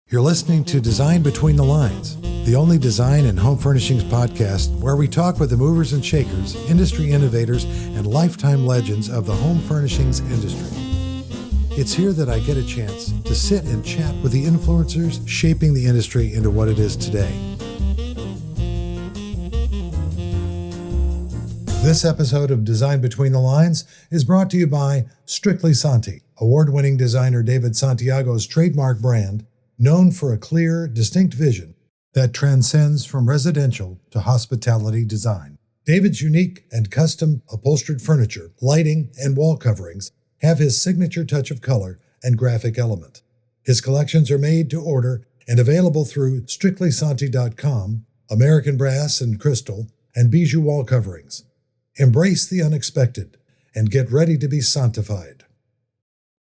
You're listening to Design Between the Lines, the only design and home furnishings podcast where we talk with the movers and shakers, industry innovators, and lifetime legends of the home furnishings industry. It's here that I get a chance to sit and chat with the influencers shaping the industry into what it is today. This episode of Design Between the Lines is brought to you by Strictly Santi, award-winning designer David Santiago's trademark brand, known for a clear, distinct vision that transcends from residential to hospitality design. David's unique and custom upholstered furniture, lighting, and wall coverings have his signature touch of color and graphic element. His collections are made to order and available through strictlysanti.com, American Brass and Crystal, and Bijou Wall Coverings. Embrace the unexpected and get ready to be Santified.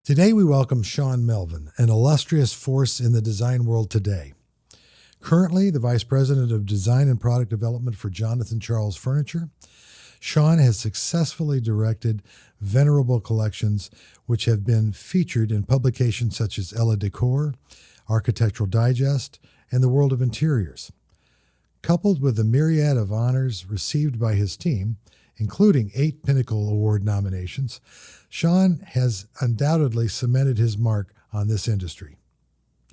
Today we welcome Shaun Melvin, an illustrious force in the design world today. Currently the Vice President of Design and Product Development for Jonathan Charles Furniture, Shaun has successfully directed venerable collections which have been featured in publications such as Ella Decor, Architectural Digest, and the World of Interiors. Coupled with the myriad of honors received by his team, including 8 Pinnacle Award nominations, Shaun has undoubtedly cemented his mark on this industry.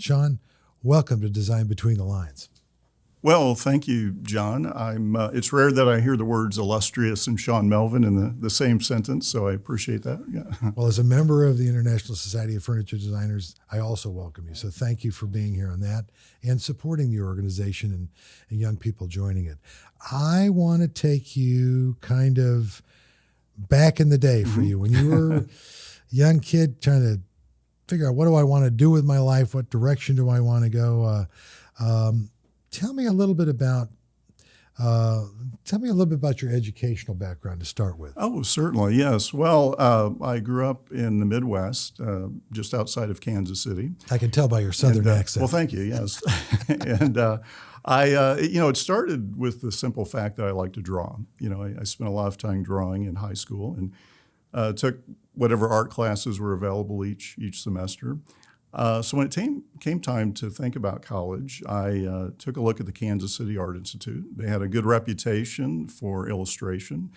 Shaun, welcome to Design Between the Lines. Well, thank you, John. It's rare that I hear the words illustrious and Shaun Melvin in the same sentence, so I appreciate that. Yeah. Well, as a member of the International Society of Furniture Designers, I also welcome you. So thank you for being here on that and supporting the organization and young people joining it. I want to take you kind of back in the day for you, when you were a young kid trying to figure out, what do I want to do with my life? What direction do I want to go? Tell me a little bit about your educational background to start with. Oh, certainly, yes. Well, I grew up in the Midwest, just outside of Kansas City. I can tell by your Southern accent. Well, thank you, yes. And it started with the simple fact that I like to draw. I spent a lot of time drawing in high school and took whatever art classes were available each semester. So when it came time to think about college, I took a look at the Kansas City Art Institute. They had a good reputation for illustration,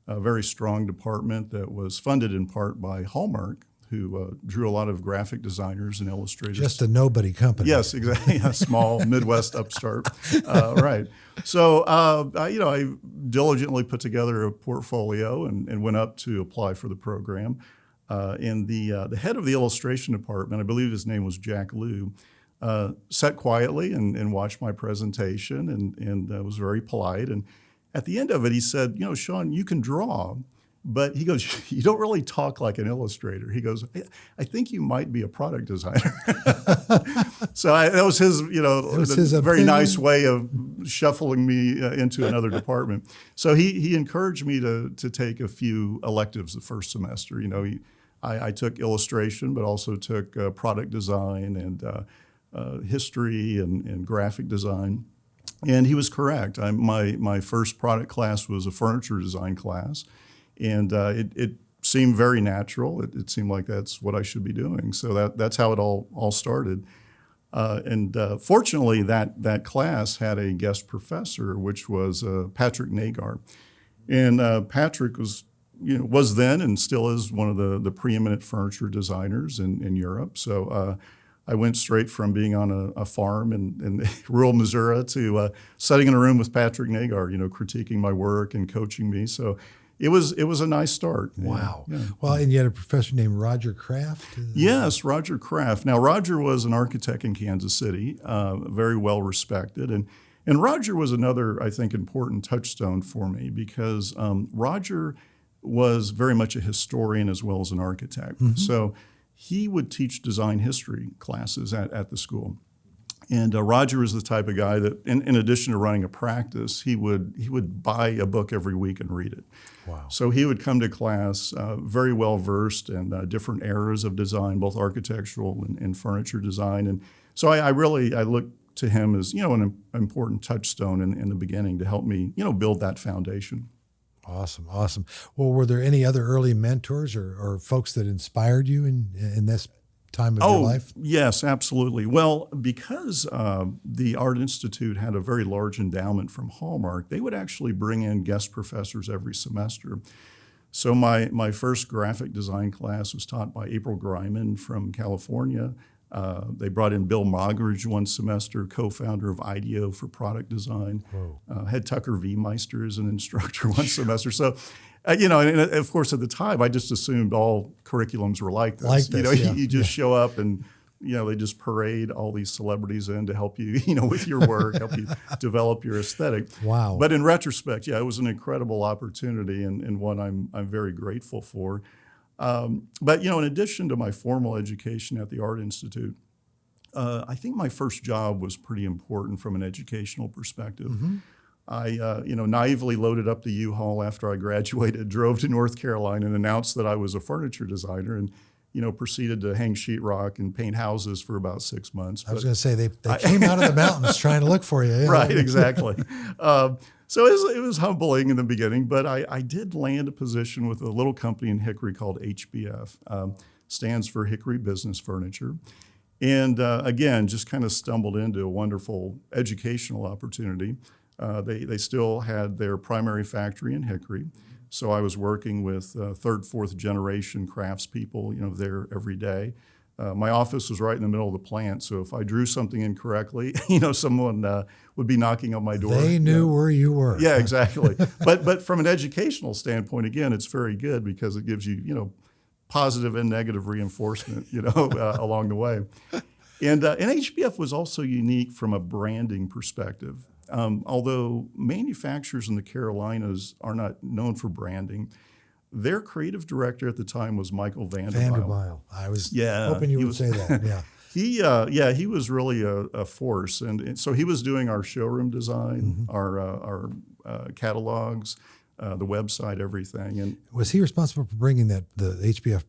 a very strong department that was funded in part by Hallmark, who drew a lot of graphic designers and illustrators. Just a nobody company. Yes, exactly. A small Midwest upstart. Right. So, I diligently put together a portfolio and went up to apply for the program. And the head of the illustration department, I believe his name was Jack Liu, sat quietly and watched my presentation and was very polite. And at the end of it, he said, Shaun, you can draw, but he goes, you don't really talk like an illustrator. He goes, I think you might be a product designer. So that was his very nice way of shuffling me into another department. So he encouraged me to take a few electives the first semester. I took illustration, but also took product design and history and graphic design. And he was correct. My first product class was a furniture design class. And it seemed very natural. It seemed like that's what I should be doing. So that's how it all started. And fortunately, that class had a guest professor, which was Patrick Nagar. And Patrick was then and still is one of the preeminent furniture designers in Europe. So I went straight from being on a farm in rural Missouri to sitting in a room with Patrick Nagar, critiquing my work and coaching me. So it was a nice start. Wow. Yeah. Well, and you had a professor named Roger Kraft? Yes, Roger Kraft. Now, Roger was an architect in Kansas City, very well respected. And Roger was another, I think, important touchstone for me because Roger was very much a historian as well as an architect. Mm-hmm. So he would teach design history classes at the school. And Roger is the type of guy that, in addition to running a practice, he would buy a book every week and read it. Wow. So he would come to class very well versed in different eras of design, both architectural and furniture design. And so I look to him as an important touchstone in the beginning to help me build that foundation. Awesome. Well, were there any other early mentors or folks that inspired you in this time of your life? Yes, absolutely. Well, because the Art Institute had a very large endowment from Hallmark, they would actually bring in guest professors every semester. So my first graphic design class was taught by April Greiman from California. They brought in Bill Mogridge one semester, co-founder of IDEO for product design. Had Tucker V. Meister as an instructor one semester. So, and of course at the time I just assumed all curriculums were like this. You just show up and they just parade all these celebrities in to help you, with your work, help you develop your aesthetic. Wow. But in retrospect, it was an incredible opportunity and one I'm very grateful for. But in addition to my formal education at the Art Institute, I think my first job was pretty important from an educational perspective. Mm-hmm. I, naively loaded up the U-Haul after I graduated, drove to North Carolina and announced that I was a furniture designer and, proceeded to hang sheetrock and paint houses for about 6 months. I was going to say, they came out of the mountains trying to look for you. Yeah. Right, exactly. So it was humbling in the beginning, but I did land a position with a little company in Hickory called HBF, stands for Hickory Business Furniture. And again, just kind of stumbled into a wonderful educational opportunity. They still had their primary factory in Hickory. So I was working with third, fourth generation craftspeople, there every day. My office was right in the middle of the plant, so if I drew something incorrectly, someone would be knocking on my door. They knew where you were. Yeah, exactly. But from an educational standpoint, again, it's very good because it gives you, positive and negative reinforcement, along the way. And HBF was also unique from a branding perspective. Although manufacturers in the Carolinas are not known for branding, their creative director at the time was Michael Vanderbilt. I was hoping you would say that. Yeah. He was really a force, and so he was doing our showroom design, our catalogs, the website, everything. And was he responsible for bringing the HBF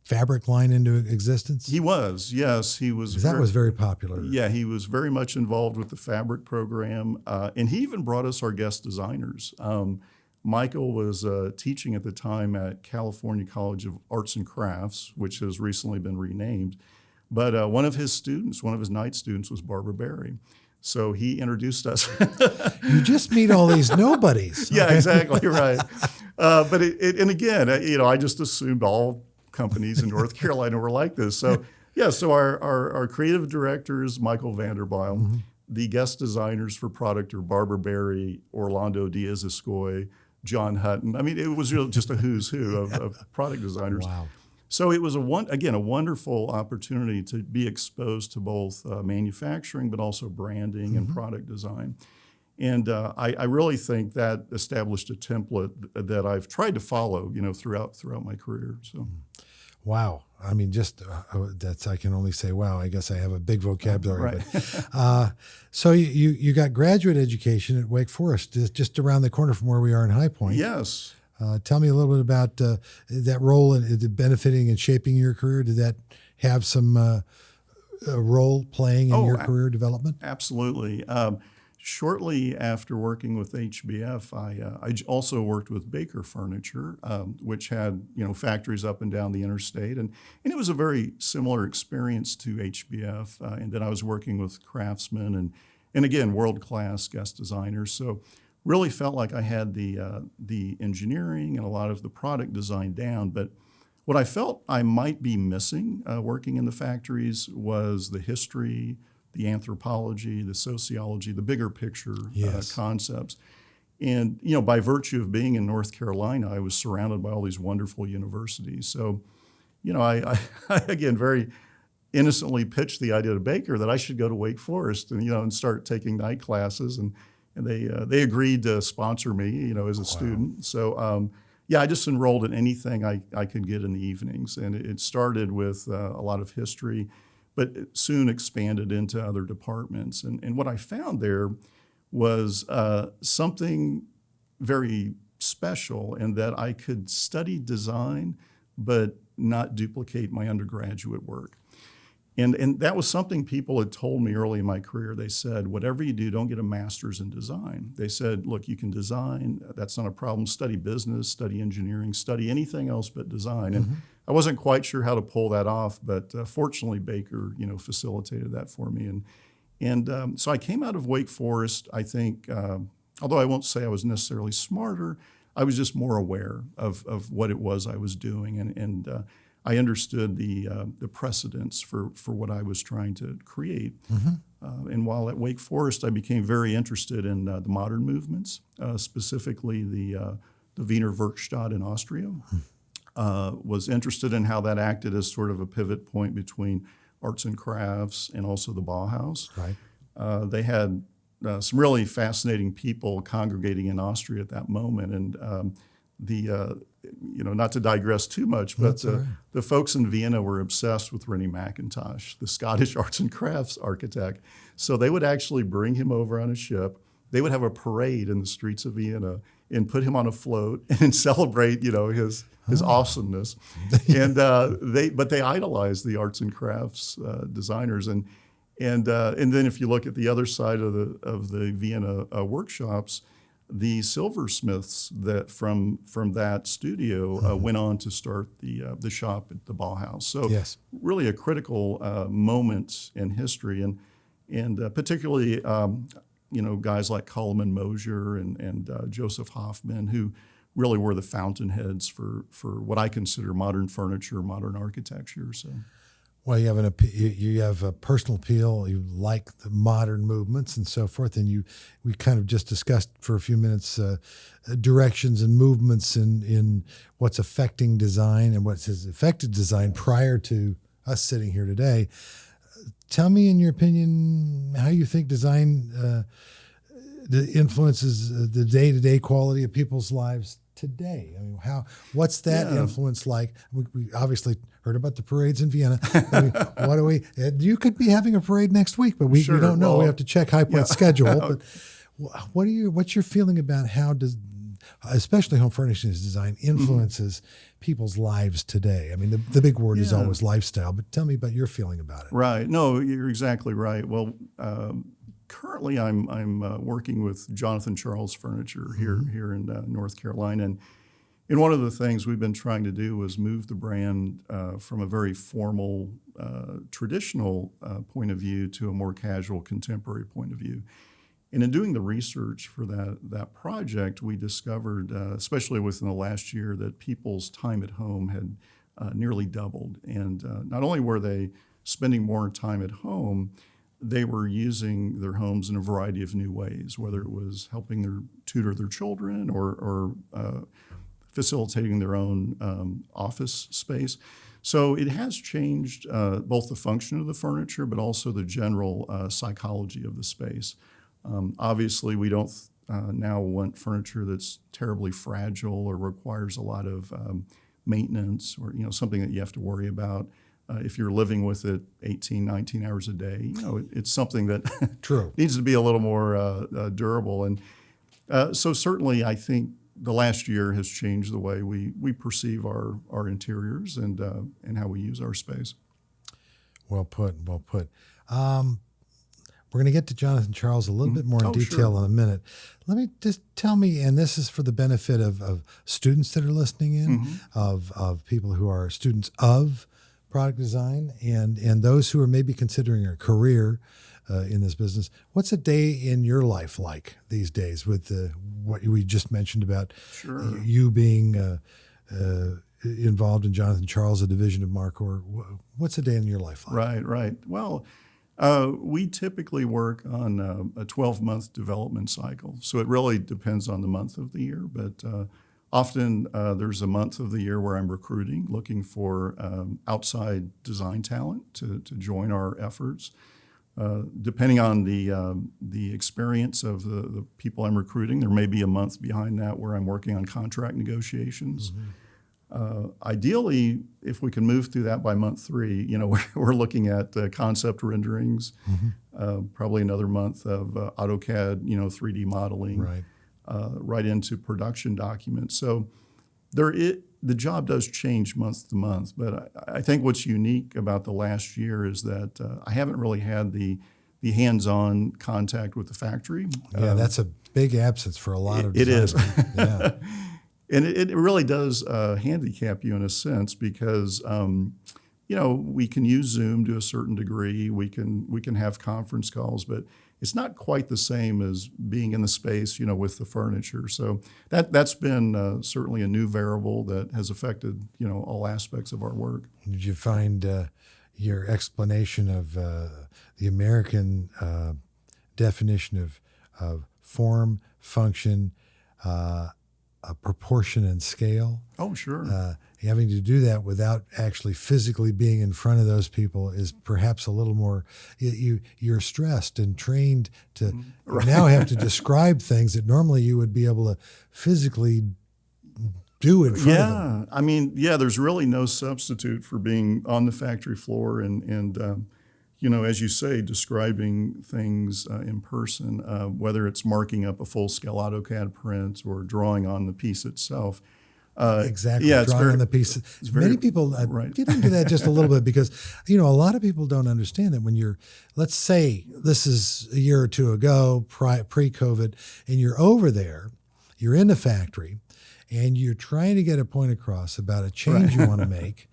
fabric line into existence? He was, yes. He was. That was very popular. Yeah, he was very much involved with the fabric program, and he even brought us our guest designers. Michael was teaching at the time at California College of Arts and Crafts, which has recently been renamed. But one of his night students was Barbara Barry. So he introduced us. You just meet all these nobodies. Yeah, exactly, right. But and again, I just assumed all companies in North Carolina were like this. So so our creative director is Michael Vanderbilt. Mm-hmm. The guest designers for product are Barbara Barry, Orlando Diaz-Escoy, John Hutton. I mean, it was really just a who's who of product designers. Wow. So it was a wonderful opportunity to be exposed to both manufacturing, but also branding and product design. And I really think that established a template that I've tried to follow, throughout my career. So. Wow. I mean, I can only say, wow, I guess I have a big vocabulary. Right. But, so you got graduate education at Wake Forest, just around the corner from where we are in High Point. Yes. Tell me a little bit about that role in benefiting and shaping your career. Did that have some role playing in your career development? Absolutely. Shortly after working with HBF, I also worked with Baker Furniture, which had factories up and down the interstate, and it was a very similar experience to HBF. And then I was working with craftsmen and again world-class guest designers. So really felt like I had the engineering and a lot of the product design down. But what I felt I might be missing working in the factories was the history, the anthropology, the sociology, the bigger picture concepts. And, by virtue of being in North Carolina, I was surrounded by all these wonderful universities. So, I again, very innocently pitched the idea to Baker that I should go to Wake Forest and start taking night classes. And they agreed to sponsor me, as a student. So, I just enrolled in anything I could get in the evenings. And it started with a lot of history, but it soon expanded into other departments. And what I found there was something very special in that I could study design, but not duplicate my undergraduate work. And that was something people had told me early in my career. They said, whatever you do, don't get a master's in design. They said, look, you can design. That's not a problem. Study business, study engineering, study anything else but design. And I wasn't quite sure how to pull that off, but fortunately Baker, facilitated that for me. And so I came out of Wake Forest, I think, although I won't say I was necessarily smarter, I was just more aware of what it was I was doing. And I understood the precedents for what I was trying to create. And while at Wake Forest, I became very interested in the modern movements, specifically the Wiener Werkstatt in Austria. Was interested in how that acted as sort of a pivot point between arts and crafts and also the Bauhaus. Right. They had some really fascinating people congregating in Austria at that moment, and not to digress too much, but the folks in Vienna were obsessed with René Mackintosh, the Scottish arts and crafts architect. So they would actually bring him over on a ship. They would have a parade in the streets of Vienna and put him on a float and celebrate, his awesomeness. And they idolized the arts and crafts designers. And then if you look at the other side of the Vienna workshops, the silversmiths that from that studio went on to start the shop at the Bauhaus. So really a critical moment in history, and particularly guys like Coleman Mosier and Joseph Hoffman, who really were the fountainheads for what I consider modern furniture, modern architecture. So. Well, you have a personal appeal. You like the modern movements and so forth, and we kind of just discussed for a few minutes directions and movements in what's affecting design and what has affected design prior to us sitting here today. Tell me, in your opinion, how you think design influences the day-to-day quality of people's lives today. I mean, what's that influence like? We obviously heard about the parades in Vienna. I mean, you could be having a parade next week, but we don't know. We have to check High Point's schedule. But what's your feeling about how especially home furnishings design influences people's lives today? I mean, the big word is always lifestyle, but tell me about your feeling about it. Right. No, you're exactly right. Well, currently I'm working with Jonathan Charles Furniture here in North Carolina. And one of the things we've been trying to do is move the brand from a very formal, traditional point of view to a more casual, contemporary point of view. And in doing the research for that project, we discovered, especially within the last year, that people's time at home had nearly doubled. And not only were they spending more time at home, they were using their homes in a variety of new ways, whether it was helping tutor their children or facilitating their own office space. So it has changed both the function of the furniture, but also the general psychology of the space. Obviously, we don't now want furniture that's terribly fragile or requires a lot of maintenance or something that you have to worry about. If you're living with it 18, 19 hours a day, it's something that needs to be a little more durable. And so certainly I think the last year has changed the way we perceive our interiors and how we use our space. Well put. We're going to get to Jonathan Charles a little bit more in detail in a minute. Let me just tell me, and this is for the benefit of students that are listening in, of people who are students of product design and those who are maybe considering a career in this business. What's a day in your life like these days with what we just mentioned about you being involved in Jonathan Charles, a division of Marcor? What's a day in your life like? Right. Well, we typically work on a 12-month development cycle. So it really depends on the month of the year, but often there's a month of the year where I'm recruiting, looking for outside design talent to join our efforts. Depending on the experience of the people I'm recruiting, there may be a month behind that where I'm working on contract negotiations. Ideally, if we can move through that by month 3, we're looking at concept renderings, probably another month of AutoCAD, 3D modeling, right into production documents. So there the job does change month to month. But I think what's unique about the last year is that I haven't really had the hands-on contact with the factory. Yeah, that's a big absence for a lot of It is. designers. Yeah. And it really does handicap you in a sense because we can use Zoom to a certain degree. We can have conference calls, but it's not quite the same as being in the space, with the furniture. So that's been certainly a new variable that has affected all aspects of our work. Did you find your explanation of the American definition of form, function, proportion, and scale? Oh, sure. Having to do that without actually physically being in front of those people is perhaps a little more, you're stressed and trained to now have to describe things that normally you would be able to physically do in front of them. I mean, there's really no substitute for being on the factory floor and as you say, describing things in person, whether it's marking up a full-scale AutoCAD print or drawing on the piece itself. Exactly. Yeah, drawing on the piece. Many people get into that just a little bit because, a lot of people don't understand that when you're, let's say this is a year or two ago, pre-COVID, and you're over there, you're in the factory, and you're trying to get a point across about a change you want to make.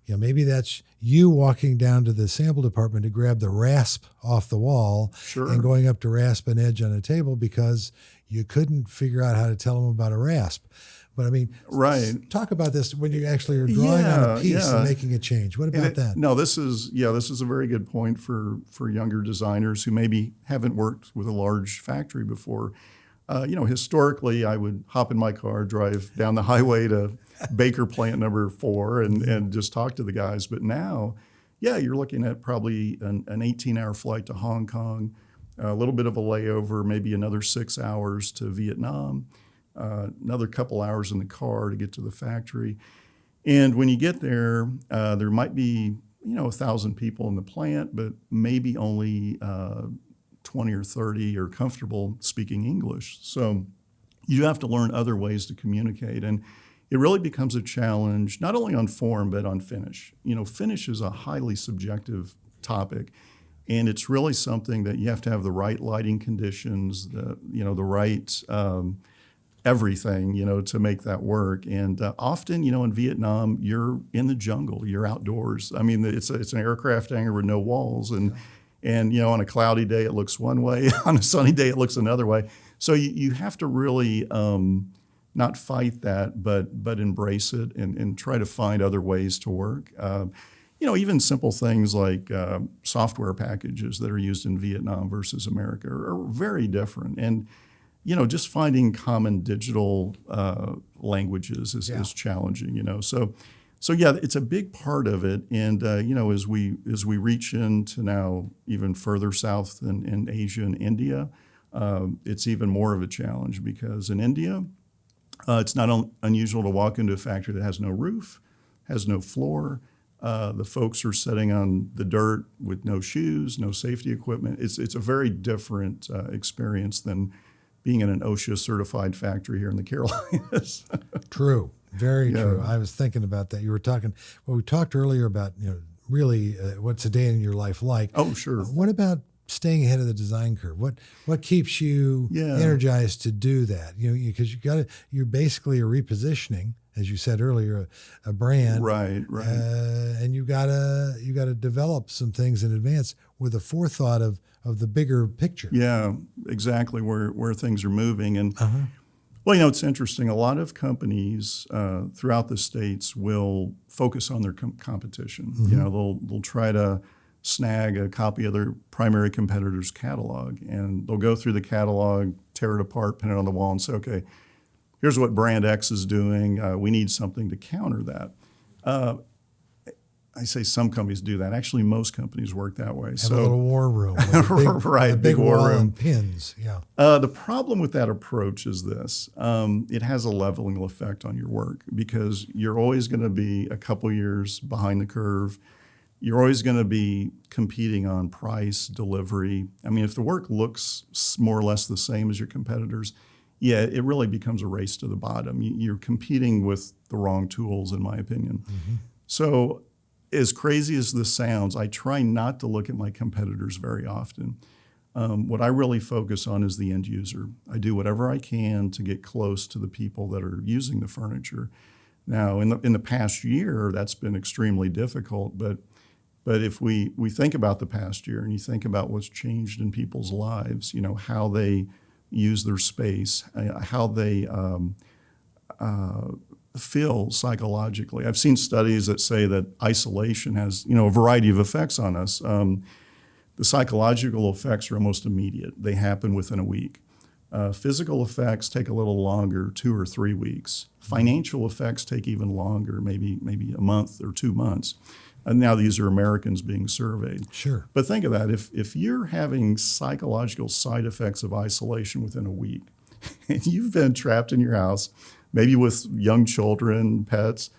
Maybe that's you walking down to the sample department to grab the rasp off the wall and going up to rasp an edge on a table because you couldn't figure out how to tell them about a rasp. But I mean, talk about this when you actually are drawing on a piece and making a change. What about that? No, this is a very good point for younger designers who maybe haven't worked with a large factory before. Historically, I would hop in my car, drive down the highway to Baker plant number 4 and just talk to the guys. But now, you're looking at probably an 18-hour flight to Hong Kong, a little bit of a layover, maybe another 6 hours to Vietnam, another couple hours in the car to get to the factory. And when you get there, there might be, 1,000 people in the plant, but maybe only 20 or 30 are comfortable speaking English. So you have to learn other ways to communicate. And it really becomes a challenge, not only on form, but on finish. Finish is a highly subjective topic. And it's really something that you have to have the right lighting conditions, the right everything, to make that work. And often, in Vietnam, you're in the jungle, you're outdoors. I mean, it's an aircraft hangar with no walls. And on a cloudy day, it looks one way. On a sunny day, it looks another way. So you have to really not fight that, but embrace it and try to find other ways to work. Even simple things like software packages that are used in Vietnam versus America are very different. And, just finding common digital languages is challenging, So it's a big part of it. And, as we reach into now even further south in Asia and India, it's even more of a challenge because in India, it's not unusual to walk into a factory that has no roof, has no floor. The folks are sitting on the dirt with no shoes, no safety equipment. It's a very different experience than being in an OSHA certified factory here in the Carolinas. True. Very true. I was thinking about that. You were talking, we talked earlier about, really what's a day in your life like. Oh, sure. What about staying ahead of the design curve? What keeps you energized to do that? Because you're basically a repositioning, as you said earlier, a brand. Right. And you gotta develop some things in advance with a forethought of the bigger picture. Yeah, exactly where things are moving. And well, it's interesting. A lot of companies throughout the states will focus on their competition. They'll try to snag a copy of their primary competitor's catalog, and they'll go through the catalog, tear it apart, pin it on the wall, and say, okay, here's what brand X is doing. We need something to counter that. I say some companies do that. Actually, most companies work that way. Have a little war room. A big war wall room. and pins. Yeah. The problem with that approach is this. It has a leveling effect on your work because you're always going to be a couple years behind the curve. You're always going to be competing on price, delivery. I mean, if the work looks more or less the same as your competitors, yeah, it really becomes a race to the bottom. You're competing with the wrong tools, in my opinion. Mm-hmm. So as crazy as this sounds, I try not to look at my competitors very often. What I really focus on is the end user. I do whatever I can to get close to the people that are using the furniture. Now, in the past year, that's been extremely difficult, but if we think about the past year and you think about what's changed in people's lives, how they use their space, how they feel psychologically. I've seen studies that say that isolation has, a variety of effects on us. The psychological effects are almost immediate. They happen within a week. Physical effects take a little longer, 2 or 3 weeks. Financial effects take even longer, maybe a month or 2 months. And now these are Americans being surveyed. Sure. But think of that. If you're having psychological side effects of isolation within a week, and you've been trapped in your house, maybe with young children, pets,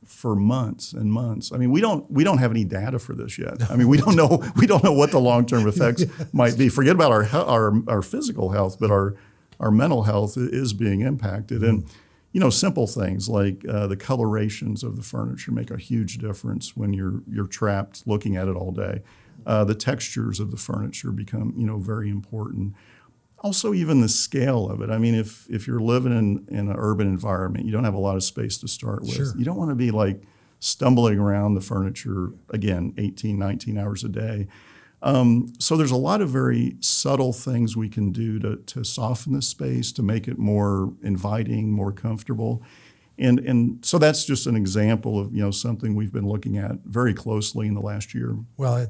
for months and months. I mean, we don't have any data for this yet. I mean, we don't know what the long-term effects might be. Forget about our physical health, but our mental health is being impacted. And simple things like the colorations of the furniture make a huge difference when you're trapped looking at it all day. The textures of the furniture become very important. Also, even the scale of it. I mean, if you're living in an urban environment, you don't have a lot of space to start with. Sure. You don't want to be like stumbling around the furniture, again, 18, 19 hours a day. So there's a lot of very subtle things we can do to soften the space, to make it more inviting, more comfortable. And so that's just an example of something we've been looking at very closely in the last year. Well,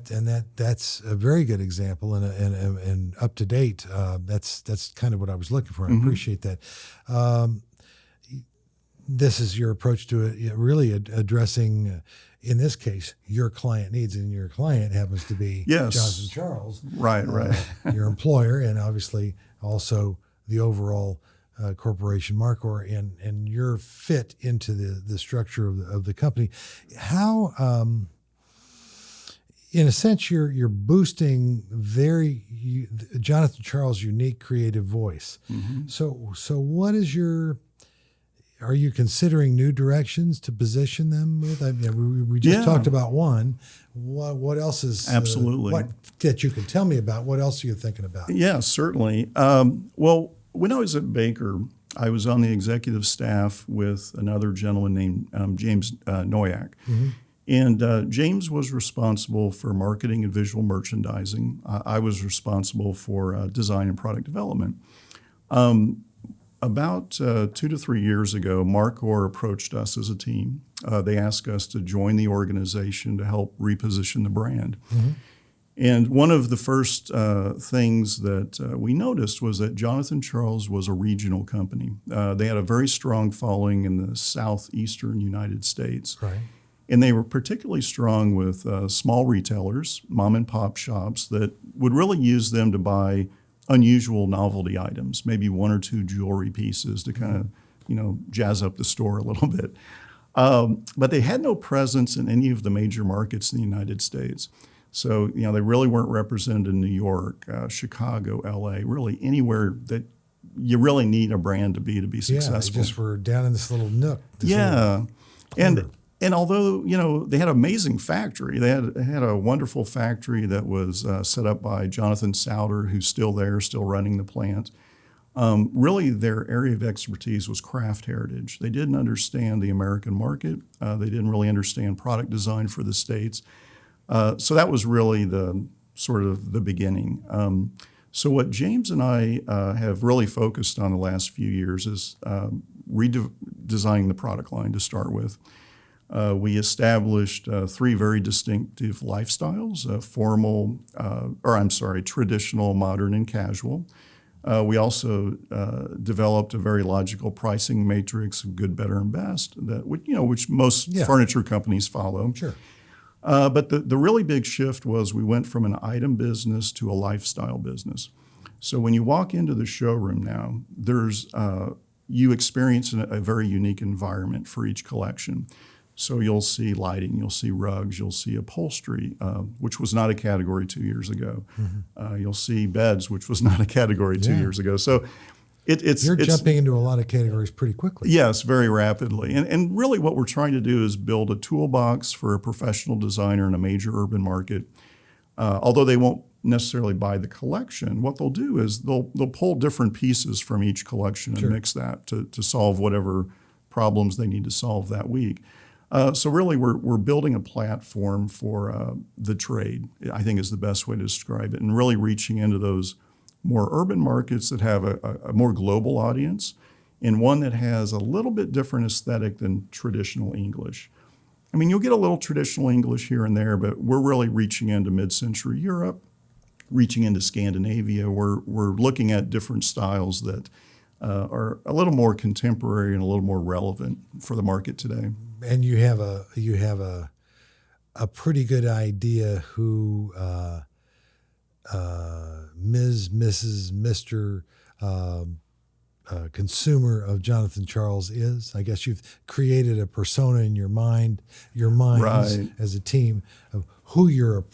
that's a very good example and up to date. That's kind of what I was looking for. I appreciate that. This is your approach to it, really addressing, in this case, your client needs, and your client happens to be Jonathan Charles, right, your employer, and obviously also the overall corporation, Marcor, and your fit into the structure of the company. How, in a sense, you're boosting Jonathan Charles' unique creative voice. Mm-hmm. So what is are you considering new directions to position them with? I mean, we just talked about one. What else is absolutely what that you can tell me about? What else are you thinking about? Yeah, certainly. Well, when I was at Baker, I was on the executive staff with another gentleman named James Noyak. Mm-hmm. And James was responsible for marketing and visual merchandising. I was responsible for design and product development. About 2 to 3 years ago, Marcor approached us as a team. They asked us to join the organization to help reposition the brand. Mm-hmm. And one of the first things that we noticed was that Jonathan Charles was a regional company. They had a very strong following in the southeastern United States. Right. And they were particularly strong with small retailers, mom and pop shops that would really use them to buy unusual novelty items, maybe 1 or 2 jewelry pieces to kind of, jazz up the store a little bit. But they had no presence in any of the major markets in the United States. So, they really weren't represented in New York, Chicago, LA, really anywhere that you really need a brand to be successful. Yeah, they just were down in this little nook. And although, they had an amazing factory, they had a wonderful factory that was set up by Jonathan Souter, who's still there, still running the plant. Really, their area of expertise was craft heritage. They didn't understand the American market. They didn't really understand product design for the States. So that was really the sort of the beginning. So what James and I have really focused on the last few years is redesigning the product line to start with. We established 3 very distinctive lifestyles, traditional, modern, and casual. We also developed a very logical pricing matrix of good, better, and best, which most furniture companies follow. Sure. But the really big shift was we went from an item business to a lifestyle business. So when you walk into the showroom now, you experience a very unique environment for each collection. So you'll see lighting, you'll see rugs, you'll see upholstery, which was not a category 2 years ago. Mm-hmm. You'll see beds, which was not a category 2 years ago. So You're jumping into a lot of categories pretty quickly. Yes, very rapidly. And really what we're trying to do is build a toolbox for a professional designer in a major urban market. Although they won't necessarily buy the collection, what they'll do is they'll pull different pieces from each collection and mix that to solve whatever problems they need to solve that week. So really we're building a platform for the trade, I think is the best way to describe it, and really reaching into those more urban markets that have a more global audience and one that has a little bit different aesthetic than traditional English. I mean, you'll get a little traditional English here and there, but we're really reaching into mid-century Europe, reaching into Scandinavia. We're looking at different styles that are a little more contemporary and a little more relevant for the market today. And you have a pretty good idea who Ms., Mrs., Mr. Consumer of Jonathan Charles is. I guess you've created a persona in your minds as a team of who you're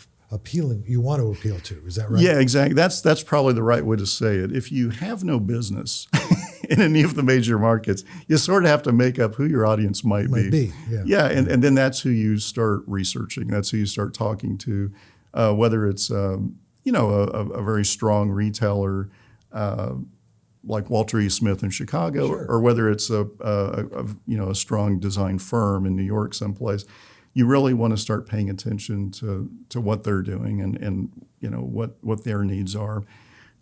you want to appeal to. Is that right? Yeah, exactly. That's probably the right way to say it. If you have no business in any of the major markets, you sort of have to make up who your audience might be. Yeah, and then that's who you start researching. That's who you start talking to, whether it's a very strong retailer like Walter E. Smith in Chicago, or whether it's a strong design firm in New York someplace. You really want to start paying attention to what they're doing and what their needs are.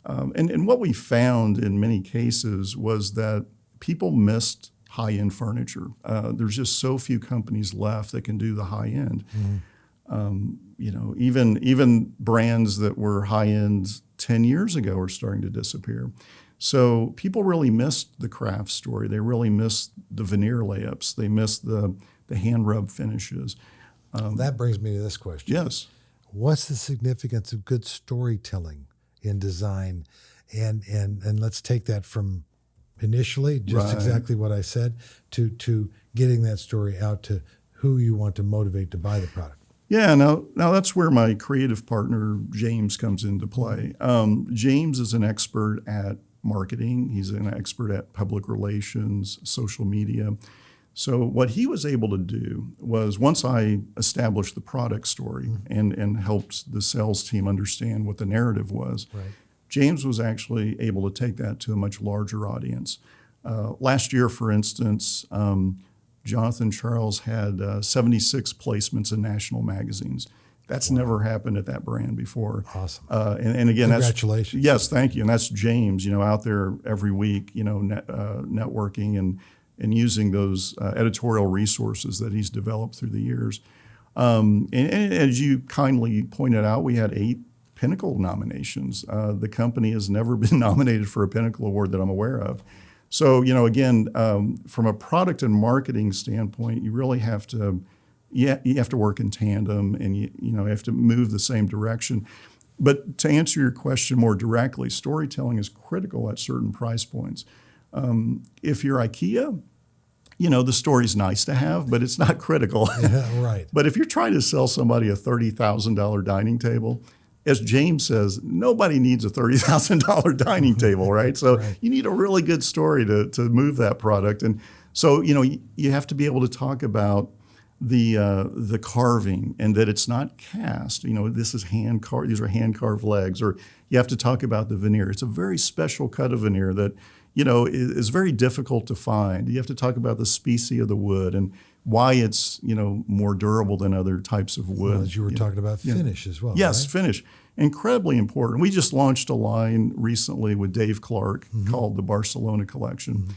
And what we found in many cases was that people missed high-end furniture. There's just so few companies left that can do the high-end. Even brands that were high-end 10 years ago are starting to disappear. So people really missed the craft story. They really missed the veneer layups. They missed the hand rub finishes. That brings me to this question. Yes. What's the significance of good storytelling in design? And let's take that from initially, just exactly what I said, to getting that story out to who you want to motivate to buy the product. Yeah, now that's where my creative partner, James, comes into play. James is an expert at marketing. He's an expert at public relations, social media. So what he was able to do was, once I established the product story and helped the sales team understand what the narrative was, James was actually able to take that to a much larger audience. Last year, for instance, Jonathan Charles had 76 placements in national magazines. That's never happened at that brand before. Awesome. And again, congratulations. Yes, thank you. And that's James, out there every week, networking and using those editorial resources that he's developed through the years. And as you kindly pointed out, we had 8 Pinnacle nominations. The company has never been nominated for a Pinnacle Award that I'm aware of. So, again, from a product and marketing standpoint, you really have to, you have to work in tandem, and you have to move the same direction. But to answer your question more directly, storytelling is critical at certain price points. If you're IKEA, the story's nice to have, but it's not critical. Yeah, right. But if you're trying to sell somebody a $30,000 dining table, as James says, nobody needs a $30,000 dining table, right? So you need a really good story to move that product. And so, you have to be able to talk about the carving and that it's not cast. This is hand carved. These are hand carved legs. Or you have to talk about the veneer. It's a very special cut of veneer that is very difficult to find. You have to talk about the species of the wood and why it's more durable than other types of wood. Well, as you were talking about finish as well. Yes, right? Finish. Incredibly important. We just launched a line recently with Dave Clark called the Barcelona Collection.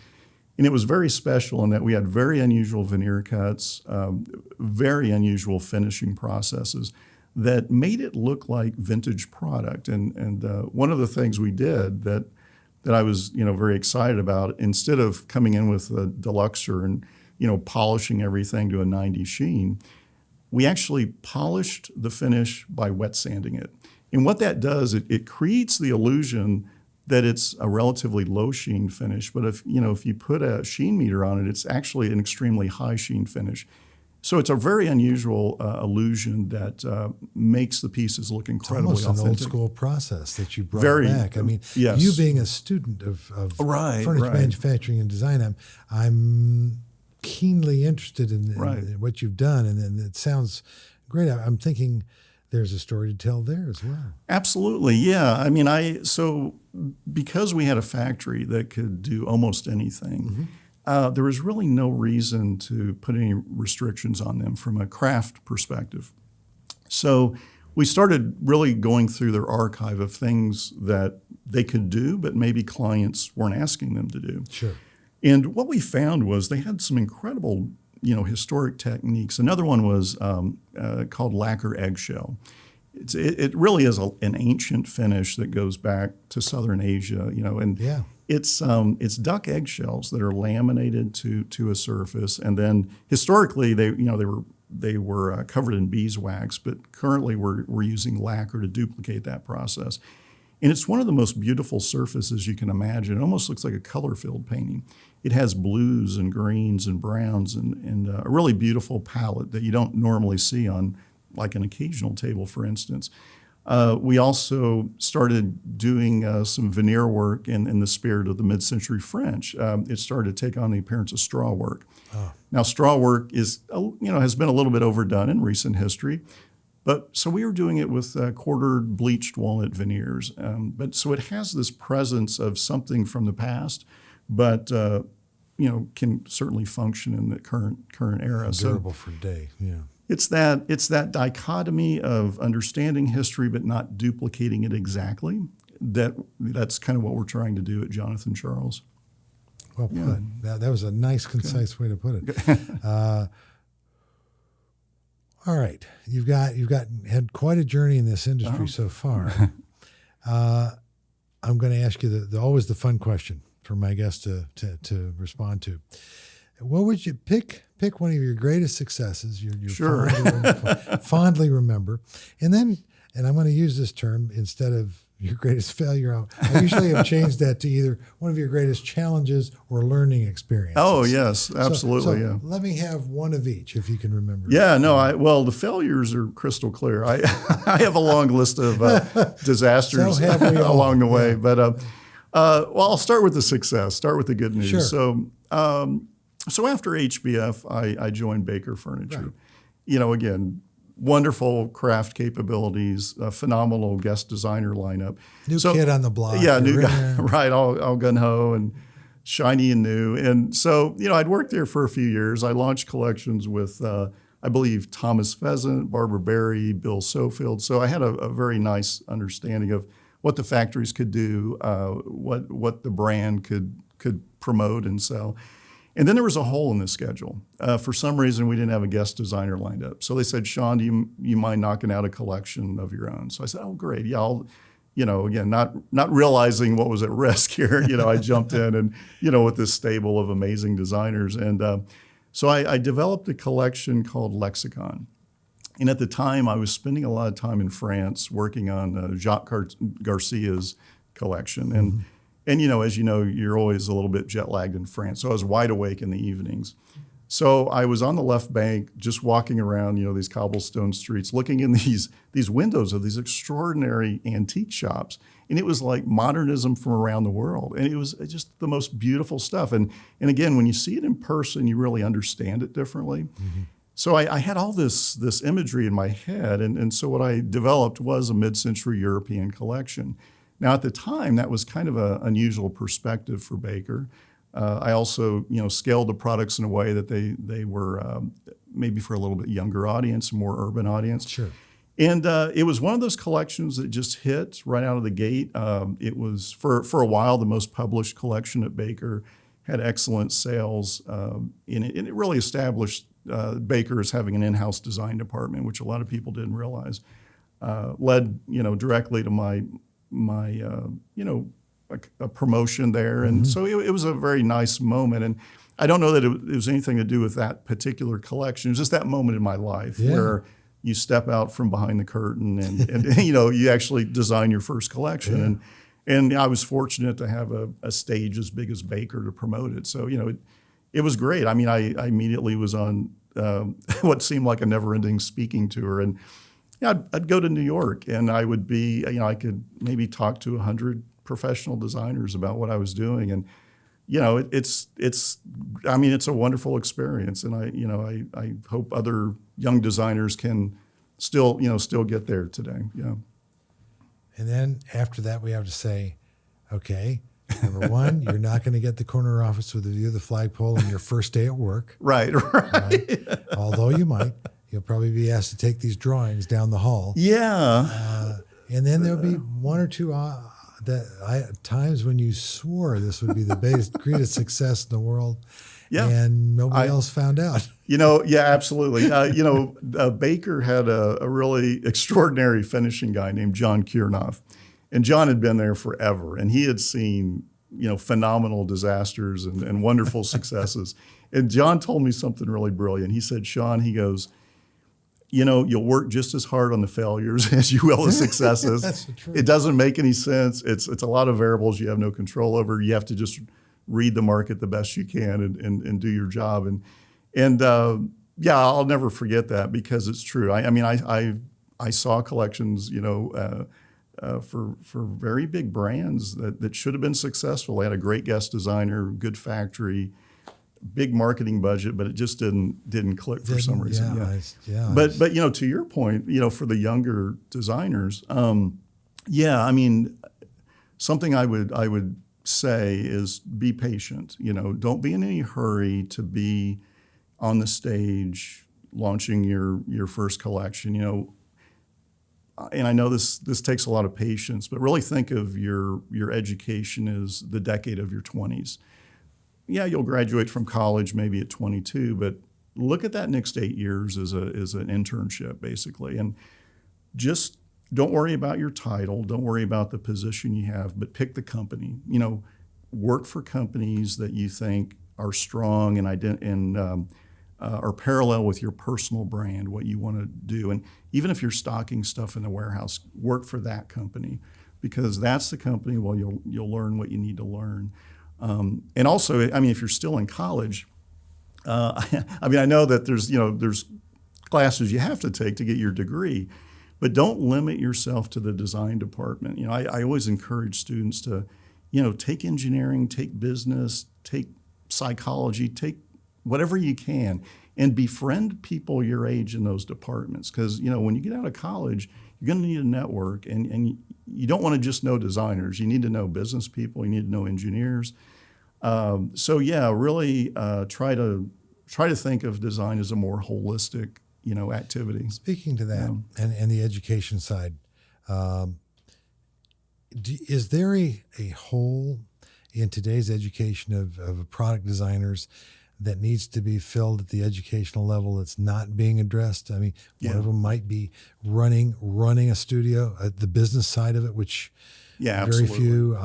And it was very special in that we had very unusual veneer cuts, very unusual finishing processes that made it look like vintage product. And one of the things we did that I was very excited about, instead of coming in with a deluxer and polishing everything to a 90 sheen, we actually polished the finish by wet sanding it. And what that does, it creates the illusion that it's a relatively low sheen finish. But if you put a sheen meter on it, it's actually an extremely high sheen finish. So it's a very unusual illusion that makes the pieces look incredibly It's almost authentic. an old school process that you brought Very, back. I mean, yes. you being a student of furniture manufacturing and design, I'm keenly interested in what you've done, and it sounds great. I'm thinking there's a story to tell there as well. Absolutely, yeah. I mean, so because we had a factory that could do almost anything, there was really no reason to put any restrictions on them from a craft perspective. So we started really going through their archive of things that they could do, but maybe clients weren't asking them to do. Sure. And what we found was they had some incredible, historic techniques. Another one was called lacquer eggshell. It really is an ancient finish that goes back to Southern Asia, and it's duck eggshells that are laminated to a surface, and then historically they were covered in beeswax, but currently we're using lacquer to duplicate that process. And it's one of the most beautiful surfaces you can imagine. It almost looks like a color-filled painting. It has blues and greens and browns and a really beautiful palette that you don't normally see on like an occasional table, for instance. We also started doing some veneer work in the spirit of the mid-century French. It started to take on the appearance of straw work. Now, straw work has been a little bit overdone in recent history. But so we were doing it with quartered bleached walnut veneers. But so it has this presence of something from the past, but can certainly function in the current era. Durable for a day. Yeah. It's that dichotomy of understanding history but not duplicating it exactly. That's kind of what we're trying to do at Jonathan Charles. Well put. Yeah. That was a nice, concise way to put it. All right, you've had quite a journey in this industry so far. I'm going to ask you always the fun question for my guests to respond to. What would you pick one of your greatest successes? You sure. fondly remember, and I'm going to use this term instead of your greatest failure. I usually have changed that to either one of your greatest challenges or learning experiences. Oh, yes, absolutely. So let me have one of each if you can remember. Yeah, no, the failures are crystal clear. I have a long list of disasters along the way. Yeah. But I'll start with the success, start with the good news. Sure. So after HBF, I joined Baker Furniture. Right. Again, wonderful craft capabilities, a phenomenal guest designer lineup. New kid on the block. Yeah, new guy, right, all gung-ho and shiny and new. And so, I'd worked there for a few years. I launched collections with, I believe, Thomas Pheasant, Barbara Berry, Bill Sofield. So I had a very nice understanding of what the factories could do, what the brand could promote and sell. And then there was a hole in the schedule. For some reason, we didn't have a guest designer lined up. So they said, Shaun, do you mind knocking out a collection of your own? So I said, oh, great. Yeah, I'll, again, not realizing what was at risk here. I jumped in and, with this stable of amazing designers. And so I developed a collection called Lexicon. And at the time, I was spending a lot of time in France working on Jacques Garcia's collection. And And, as you know, you're always a little bit jet lagged in France. So I was wide awake in the evenings. So I was on the left bank, just walking around, these cobblestone streets, looking in these windows of these extraordinary antique shops. And it was like modernism from around the world. And it was just the most beautiful stuff. And again, when you see it in person, you really understand it differently. Mm-hmm. So I had all this imagery in my head. And so what I developed was a mid-century European collection. Now, at the time, that was kind of an unusual perspective for Baker. I also, scaled the products in a way that they were maybe for a little bit younger audience, a more urban audience. Sure. And it was one of those collections that just hit right out of the gate. It was, for a while, the most published collection at Baker, had excellent sales, and it really established Baker as having an in-house design department, which a lot of people didn't realize. Led, directly to my a promotion there. And so it was a very nice moment. And I don't know that it was anything to do with that particular collection. It was just that moment in my life where you step out from behind the curtain and you actually design your first collection. Yeah. And I was fortunate to have a stage as big as Baker to promote it. So, it was great. I mean, I immediately was on what seemed like a never-ending speaking tour. And yeah, I'd go to New York, and I would be, I could maybe talk to 100 professional designers about what I was doing, and it's a wonderful experience, and I hope other young designers can still get there today. Yeah. And then after that, we have to say, okay, number one, you're not going to get the corner office with the view of the flagpole on your first day at work. Right. Although you might. You'll probably be asked to take these drawings down the hall. Yeah. And then there'll be one or two times when you swore this would be the greatest success in the world. Yeah. And nobody else found out. Yeah, absolutely. Baker had a really extraordinary finishing guy named John Conrad. And John had been there forever, and he had seen, phenomenal disasters and wonderful successes. And John told me something really brilliant. He said, Shaun, he goes, you'll work just as hard on the failures as you will the successes. That's the truth. It doesn't make any sense. It's a lot of variables you have no control over. You have to just read the market the best you can and do your job. And I'll never forget that, because it's true. I saw collections, for very big brands that should have been successful. They had a great guest designer, good factory, big marketing budget, but it just didn't click for some reason. But to your point, for the younger designers, something I would say is be patient. Don't be in any hurry to be on the stage launching your first collection. And I know this takes a lot of patience, but really think of your education as the decade of your 20s. Yeah, you'll graduate from college maybe at 22, but look at that next 8 years as an internship, basically. And just don't worry about your title. Don't worry about the position you have, but pick the company. Work for companies that you think are strong and are parallel with your personal brand, what you want to do. And even if you're stocking stuff in the warehouse, work for that company, because that's the company where you'll learn what you need to learn. And also, if you're still in college, I know that there's classes you have to take to get your degree, but don't limit yourself to the design department. I always encourage students to, take engineering, take business, take psychology, take whatever you can, and befriend people your age in those departments. Because, when you get out of college, you're going to need a network, and you don't want to just know designers. You need to know business people. You need to know engineers. Really try to think of design as a more holistic, activity. Speaking to that and the education side, is there a hole in today's education of product designers that needs to be filled at the educational level that's not being addressed? One of them might be running a studio, the business side of it, which very few.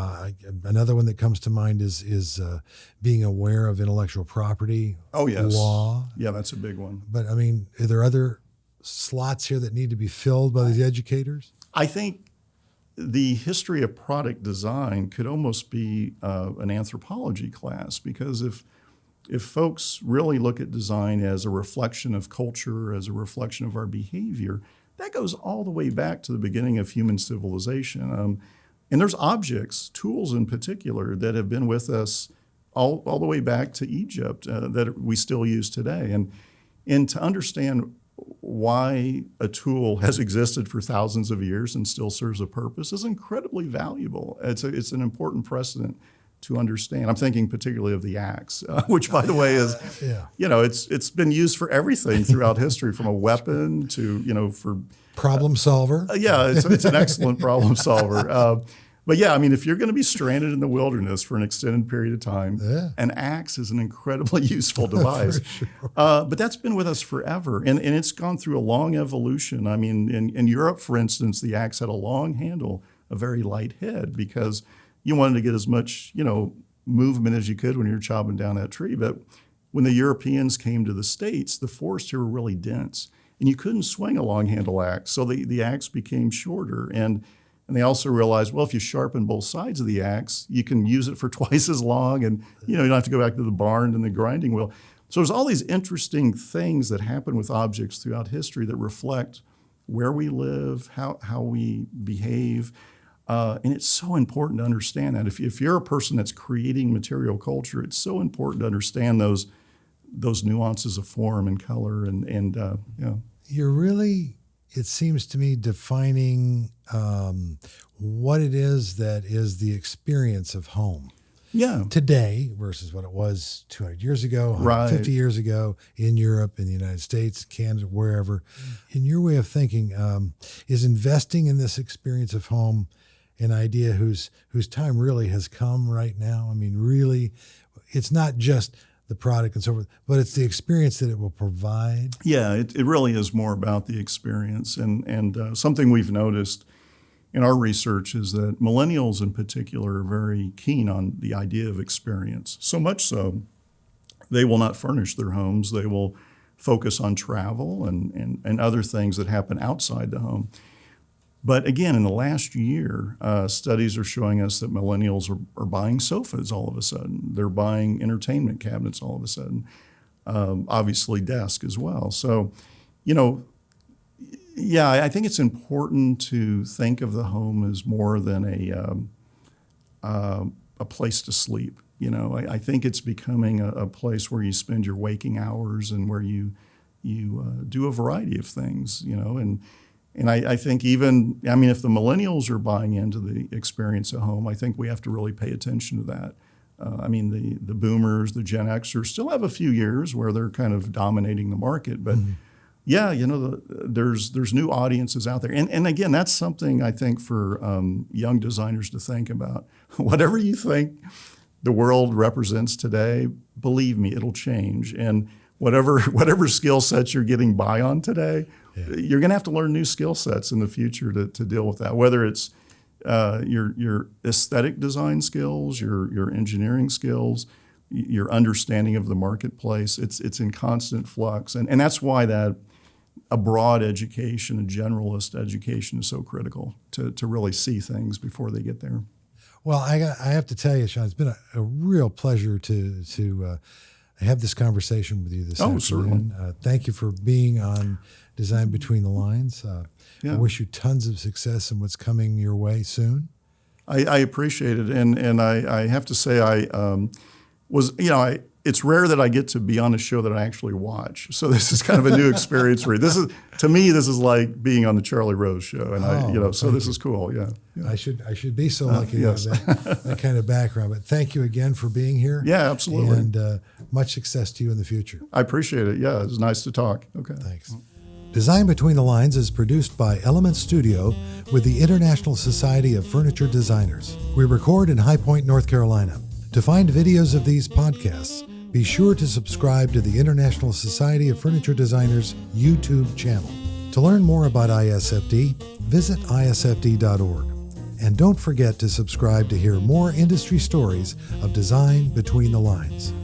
Another one that comes to mind is being aware of intellectual property law. Yeah, that's a big one. But are there other slots here that need to be filled by these educators? I think the history of product design could almost be an anthropology class, because if folks really look at design as a reflection of culture, as a reflection of our behavior, that goes all the way back to the beginning of human civilization. And there's objects, tools in particular, that have been with us all the way back to Egypt that we still use today. And to understand why a tool has existed for thousands of years and still serves a purpose is incredibly valuable. It's an important precedent to understand. I'm thinking particularly of the axe, which, by the way, is, it's been used for everything throughout history, from a weapon to, for problem solver. It's an excellent problem solver. If you're going to be stranded in the wilderness for an extended period of time, an axe is an incredibly useful device. Sure. But that's been with us forever, and it's gone through a long evolution. In Europe, for instance, the axe had a long handle, a very light head, because you wanted to get as much, movement as you could when you're chopping down that tree. But when the Europeans came to the States, the forests here were really dense, and you couldn't swing a long handle axe. So the axe became shorter. And they also realized, well, if you sharpen both sides of the axe, you can use it for twice as long, and you don't have to go back to the barn and the grinding wheel. So there's all these interesting things that happen with objects throughout history that reflect where we live, how we behave. And it's so important to understand that. If you're a person that's creating material culture, it's so important to understand those nuances of form and color and You're really, it seems to me, defining what it is that is the experience of home. Yeah. Today versus what it was 200 years ago, 150 Right. years ago in Europe, in the United States, Canada, wherever. In your way of thinking, is investing in this experience of home an idea whose time really has come right now? I mean, really, it's not just the product and so forth, but it's the experience that it will provide. Yeah, it really is more about the experience. And something we've noticed in our research is that millennials in particular are very keen on the idea of experience. So much so, they will not furnish their homes. They will focus on travel and other things that happen outside the home. But again, in the last year, studies are showing us that millennials are buying sofas all of a sudden. They're buying entertainment cabinets all of a sudden. Obviously, desks as well. So, yeah, I think it's important to think of the home as more than a place to sleep. I think it's becoming a place where you spend your waking hours and where you do a variety of things. And I think if the millennials are buying into the experience at home, I think we have to really pay attention to that. The boomers, the Gen Xers still have a few years where they're kind of dominating the market, but yeah, there's new audiences out there. And again, that's something I think for young designers to think about. Whatever you think the world represents today, believe me, it'll change. And whatever skill sets you're getting by on today, you're going to have to learn new skill sets in the future to deal with that, whether it's your aesthetic design skills, your engineering skills, your understanding of the marketplace. It's in constant flux. And that's why that a broad education, a generalist education is so critical to really see things before they get there. Well, I have to tell you, Shaun, it's been a real pleasure to have this conversation with you this afternoon. Certainly. Thank you for being on Design Between the Lines. I wish you tons of success in what's coming your way soon. I appreciate it, and I have to say it's rare that I get to be on a show that I actually watch. So this is kind of a new experience for me. To me, this is like being on the Charlie Rose show, and so this is cool. Yeah. I should be so lucky yes. to have that kind of background. But thank you again for being here. Yeah, absolutely. And much success to you in the future. I appreciate it. Yeah, it's nice to talk. Okay. Thanks. Design Between the Lines is produced by Element Studio with the International Society of Furniture Designers. We record in High Point, North Carolina. To find videos of these podcasts, be sure to subscribe to the International Society of Furniture Designers YouTube channel. To learn more about ISFD, visit isfd.org. And don't forget to subscribe to hear more industry stories of Design Between the Lines.